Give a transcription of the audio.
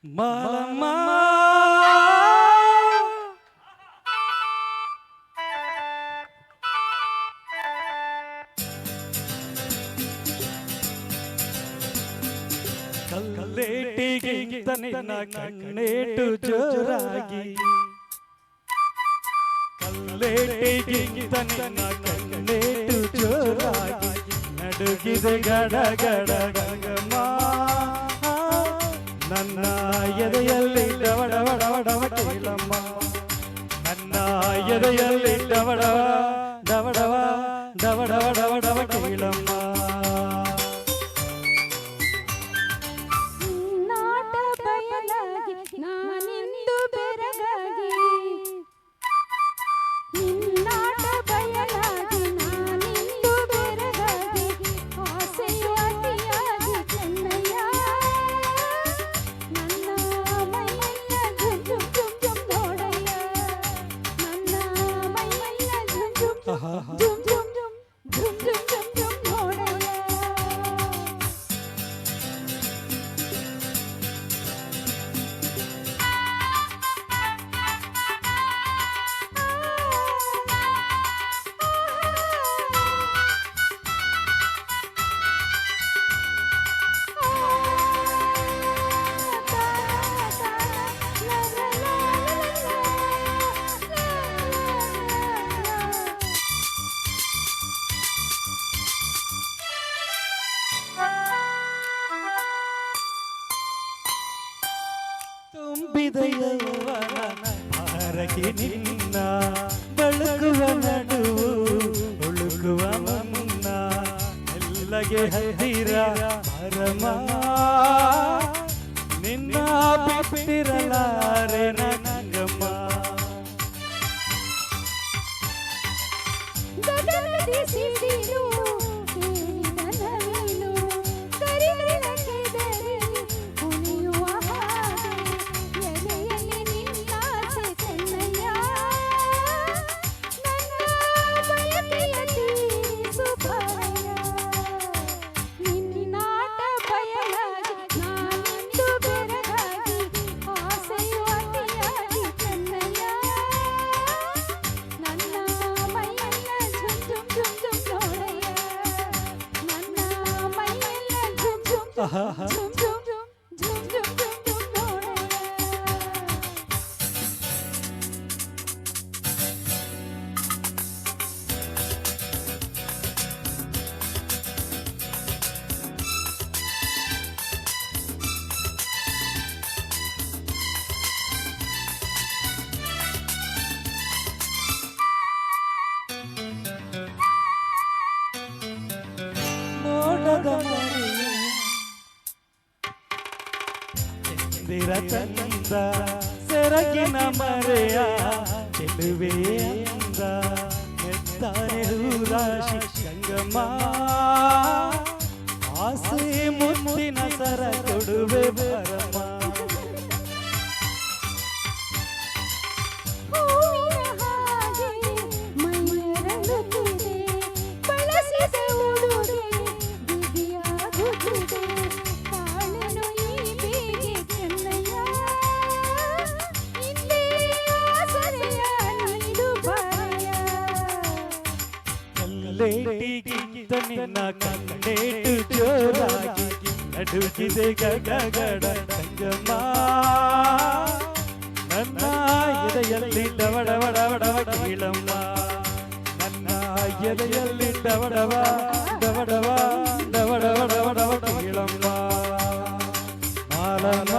ಮಾಲಮ್ಮ ಕಲ್ಲೇಟಿಗಿಂತ ನಿನ್ನ ಕಣ್ಣೇಟು ಜೋರಾಗಿ ಕಲ್ಲೇಟಿಗಿಂತ ನಿನ್ನ ಕಣ್ಣೇಟು ಜೋರಾಗಿ ನಡುಗಿದೆ ಗಡ ಗಡ ಗಂಗಮ್ಮ ನನ್ನ ಎದೆಯಲ್ಲಿ ಡವಡವ ಡವಡವ ಕೀಲಮ್ಮ ನನ್ನ ಎದೆಯಲ್ಲಿ ಡವಡವ ಡವಡವ ಡವಡವ ಡವಡವ ಕೀಲಮ್ಮ ಹಾರಕ್ಕೆ ನಿನ್ನ ಬಳಕುವ ನಡುವು ಒಳುಕುವ ಮುನ್ನ ಎಲ್ಲಗೆ ಹತ್ತಿರ ಪರಮ ನಿನ್ನ ಬಿಟ್ಟಿರಲಾರೆ ನಂಗಮ್ಮ ಚಂದ ಸೆರಗಿನ ಮರೆಯ ಚೆಲುವೆ ಅಂದ ಎತ್ತಾರೆ ರಾಶಿ ಗಂಗಮ್ಮ ಆಸೆ ಮುತ್ತಿನ ಸರ ಕೊಡುವೆ ಬರಮ್ಮ ಲೇಟಿಗಿಂತ ನಿನ್ನ ಕಣ್ಣೇಟು ಜೋರಾಗಿ ನಡುಗಿದೆ ಗಡ ಗಡ ಗಂಗಮ್ಮ ನನ್ನ ಎದೆಯಲ್ಲಿ ಡವಡವ ಡವಡವ ಕೀಳಮ್ಮ ನನ್ನ ಎದೆಯಲ್ಲಿ ಡವಡವ ಡವಡವ ಡವಡವ ಡವಡವ ಕೀಳಮ್ಮ ಮಾಲಮ್ಮ